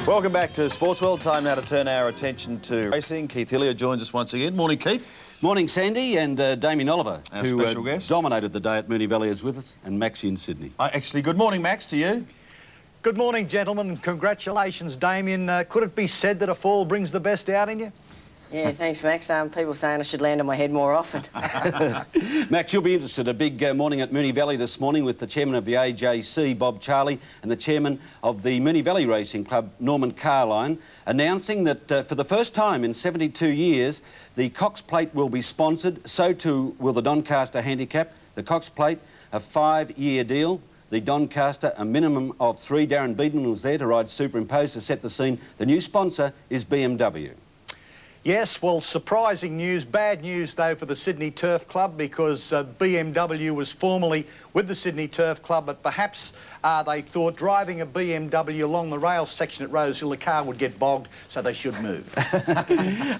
Welcome back to Sportsworld. Time now to turn our attention to racing. Keith Hillier joins us once again. Morning, Keith. Morning, Sandy, and Damien Oliver, our who special guest. Dominated the day at Moonee Valley, is with us, and Max in Sydney. Actually, good morning, Max, to you. Good morning, gentlemen, and congratulations, Damien. Could it be said that a fall brings the best out in you? Yeah, thanks, Max. People saying I should land on my head more often. Max, you'll be interested. A big morning at Moonee Valley this morning with the chairman of the AJC, Bob Charley, and the chairman of the Moonee Valley Racing Club, Norman Carline, announcing that for the first time in 72 years, the Cox Plate will be sponsored. So too will the Doncaster Handicap. The Cox Plate, a 5-year deal. The Doncaster, a minimum of 3. Darren Beaton was there to ride superimposed to set the scene. The new sponsor is BMW. Yes, well, surprising news. Bad news, though, for the Sydney Turf Club, because BMW was formerly with the Sydney Turf Club, but perhaps they thought driving a BMW along the rail section at Rosehill, the car would get bogged, so they should move.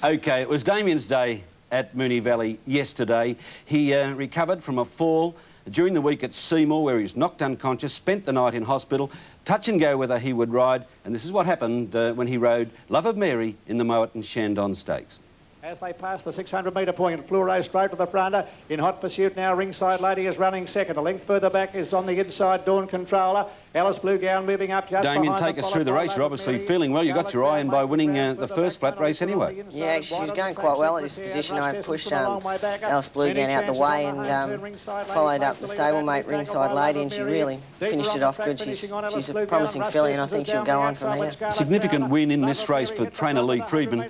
OK, it was Damien's day at Moonee Valley yesterday. He recovered from a fall during the week at Seymour, where he was knocked unconscious, spent the night in hospital, touch and go whether he would ride, and this is what happened when he rode Love of Mary in the Mowat and Shandon Stakes. As they pass the 600-metre point, Fluoro straight to the front. In hot pursuit now, Ringside Lady is running second. A length further back is on the inside, Dawn Controller. Alice Blue Gown moving up just Damien, behind. take us through the race. You're obviously feeling well. You got your eye in by winning the first flat race anyway. Yeah, she was going quite well at this position. I pushed Alice Blue Gown out the way and followed up the stablemate Ringside Lady, and she really finished it off good. She's a promising filly, and I think she'll go on from here. Significant win in this race for trainer Lee Friedman,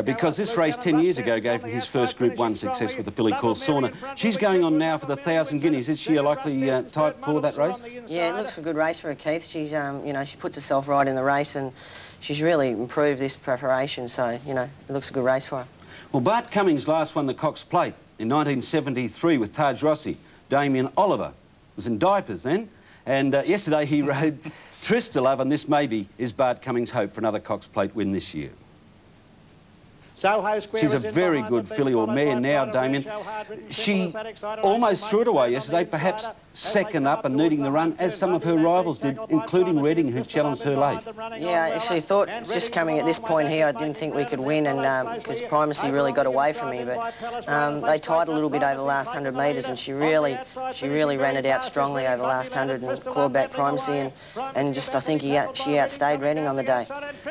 because this race 10 years ago gave him his first Group 1 success with a filly called Sauna. She's going on now for the 1,000 guineas. Is she a likely type for that race? Yeah, it looks a good race for her, Keith. She's, you know, she puts herself right in the race, and she's really improved this preparation, so, you know, it looks a good race for her. Well, Bart Cummings last won the Cox Plate in 1973 with Taj Rossi. Damien Oliver was in diapers then, and yesterday he rode Trista Love, and this maybe is Bart Cummings' hope for another Cox Plate win this year. She's a very good filly or mare now, Damien. She almost threw it away yesterday, perhaps second up and needing the run, as some of her rivals did, including Reading, who challenged her late. Yeah, I actually thought, just coming at this point here, I didn't think we could win, and because Primacy really got away from me, but they tied a little bit over the last 100 metres, and she really ran it out strongly over the last 100 and clawed back Primacy, and just I think she outstayed Reading on the day.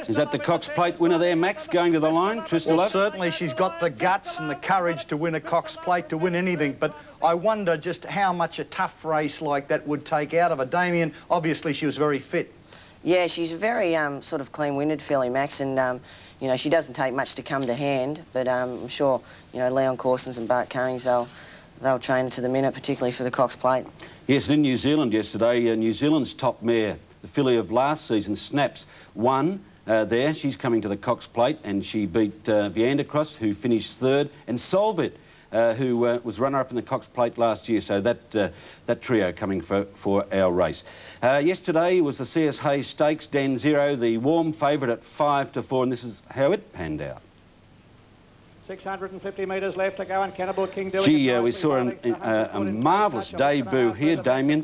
Is that the Cox Plate winner there, Max, going to the line, Trista Love? Certainly she's got the guts and the courage to win a Cox Plate, to win anything, but I wonder just how much a tough race like that would take out of her. Damien, obviously she was very fit. Yeah, she's a very sort of clean-winded filly, Max, and you know, she doesn't take much to come to hand, but I'm sure, you know, Leon Corsons and Bart Cummings, they'll train her to the minute, particularly for the Cox Plate. Yes, and in New Zealand yesterday, New Zealand's top mare, the filly of last season, Snaps, won. There, she's coming to the Cox Plate, and she beat Viandacross, who finished third, and Solvit, who was runner-up in the Cox Plate last year. So that trio coming for our race. Yesterday was the CS Hayes Stakes, Dan Zero, the warm favourite at 5 to 4, and this is how it panned out. 650 metres left to go, and Cannibal King doing it. We saw a marvellous debut here, Damien,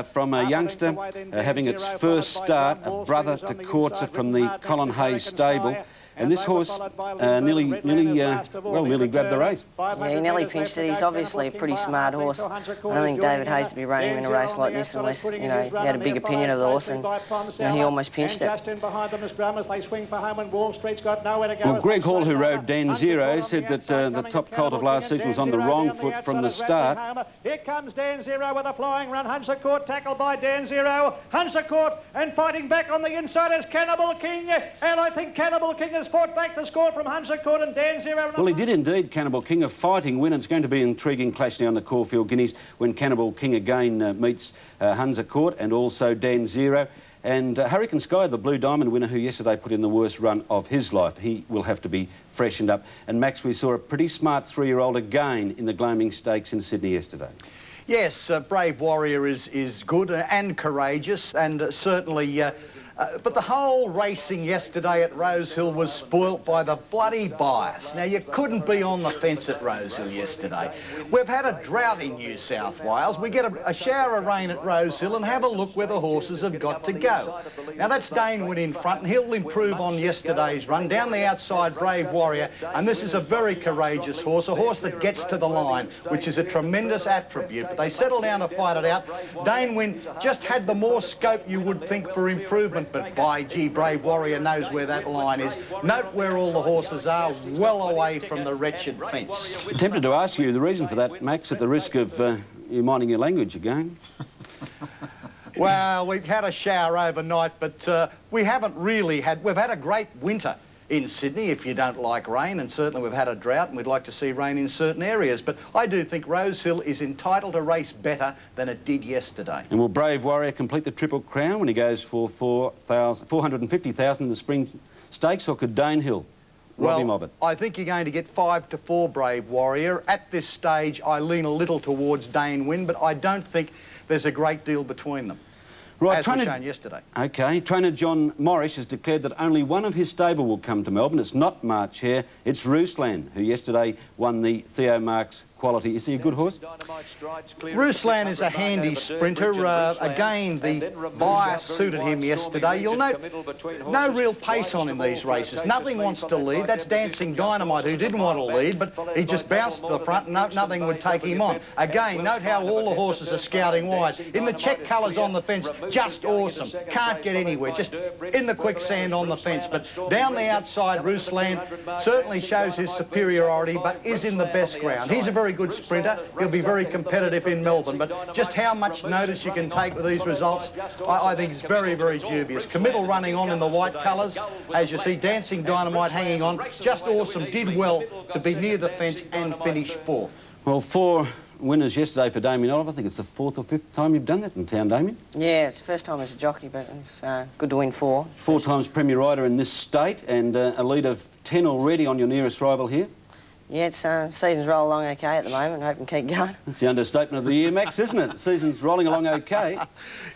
from a youngster having its first start, a brother to Courtsa from the Colin Hayes stable. And this horse nearly grabbed the race. Yeah, he nearly pinched it. He's obviously a pretty smart horse. I don't think David Hayes would be running him in a race like this unless, you know, he had a big opinion of the horse, and you know, he almost pinched it. Well, Greg Hall, who rode Dan Zero, said that the top colt of last season was on the wrong foot from the start. Here comes Dan Zero with a flying run. Hunter Court tackled by Dan Zero. Hunter Court, and fighting back on the inside is Cannibal King, and I think Cannibal King has fought back the score from Hunter Court, and Dan Zero. Well, he did indeed, Cannibal King, a fighting win. It's going to be an intriguing clash now in the Caulfield Guineas when Cannibal King again meets Hunter Court and also Dan Zero. And Hurricane Sky, the Blue Diamond winner, who yesterday put in the worst run of his life, he will have to be freshened up. And Max, we saw a pretty smart 3-year-old again in the Gloaming Stakes in Sydney yesterday. Yes, Brave Warrior is good and courageous, and certainly But the whole racing yesterday at Rosehill was spoilt by the bloody bias. Now, you couldn't be on the fence at Rosehill yesterday. We've had a drought in New South Wales. We get a shower of rain at Rosehill and have a look where the horses have got to go. Now, that's Danewin in front, and he'll improve on yesterday's run. Down the outside, Brave Warrior, and this is a very courageous horse, a horse that gets to the line, which is a tremendous attribute. But they settle down to fight it out. Danewin just had the more scope you would think for improvement. But by gee, Brave Warrior knows where that line is. Note where all the horses are, well away from the wretched fence. I'm tempted to ask you the reason for that, Max, at the risk of you minding your language again. Well, we've had a shower overnight, but we haven't really had... We've had a great winter in Sydney, if you don't like rain, and certainly we've had a drought and we'd like to see rain in certain areas. But I do think Rosehill is entitled to race better than it did yesterday. And will Brave Warrior complete the Triple Crown when he goes for 450,000 in the Spring Stakes, or could Danehill rob him of it? I think you're going to get 5 to 4 Brave Warrior. At this stage, I lean a little towards Danewin, but I don't think there's a great deal between them. Right, as was shown yesterday. OK, trainer John Morris has declared that only one of his stable will come to Melbourne. It's not March Hare, it's Ruslan, who yesterday won the Theo Marks Quality. Is he a good horse? Ruslan is a handy sprinter. Again, the bias suited him yesterday. You'll note no real pace on in these races. Nothing wants to lead. That's Dancing Dynamite, who didn't want to lead, but he just bounced to the front and nothing would take him on. Again, note how all the horses are scouting wide. In the check colours on the fence, just awesome. Can't get anywhere. Just in the quicksand on the fence. But down the outside, Ruslan certainly shows his superiority, but is in the best ground. He's a very good sprinter. He'll be very competitive in Melbourne, but just how much notice you can take with these results, I think it's very, very dubious. Committal running on in the white colours. As you see, Dancing Dynamite hanging on. Just awesome. Did well to be near the fence and finish 4th. Well, 4 winners yesterday for Damien Oliver. I think it's the 4th or 5th time you've done that in town, Damien. Yeah, it's the first time as a jockey, but it's good to win 4. 4 times Premier Rider in this state, and a lead of 10 already on your nearest rival here. Yeah, it's season's rolling along okay at the moment. Hope and keep going. That's the understatement of the year, Max, isn't it? Season's rolling along okay.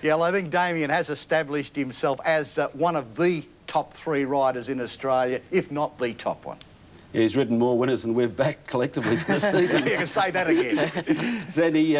Yeah, well, I think Damien has established himself as one of the top 3 riders in Australia, if not the top one. Yeah, he's ridden more winners than we've backed collectively for this season. You can say that again. Sandy,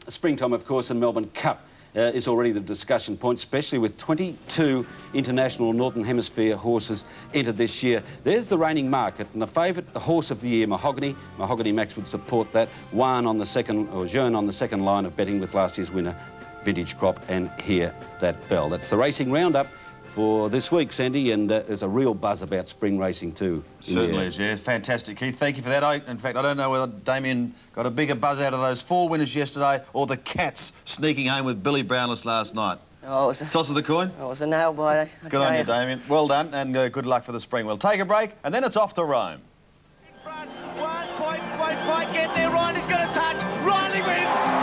springtime, of course, in Melbourne Cup is already the discussion point, especially with 22 international Northern Hemisphere horses entered this year. There's the reigning market, and the favourite, the horse of the year, Mahogany. Mahogany Max would support that. Juan on the second, or Jeune on the second line of betting with last year's winner, Vintage Crop, and Hear That Bell. That's the racing roundup for this week, Sandy, and there's a real buzz about spring racing too. Certainly is, yeah. Fantastic, Keith. Thank you for that. In fact, I don't know whether Damien got a bigger buzz out of those 4 winners yesterday or the Cats sneaking home with Billy Brownless last night. Oh, it was Toss of the coin? it was a nail biter. Good on you, Damien. Well done, and good luck for the spring. We'll take a break, and then it's off to Rome. In front, 1.55, get there, Riley's going to touch, Riley wins!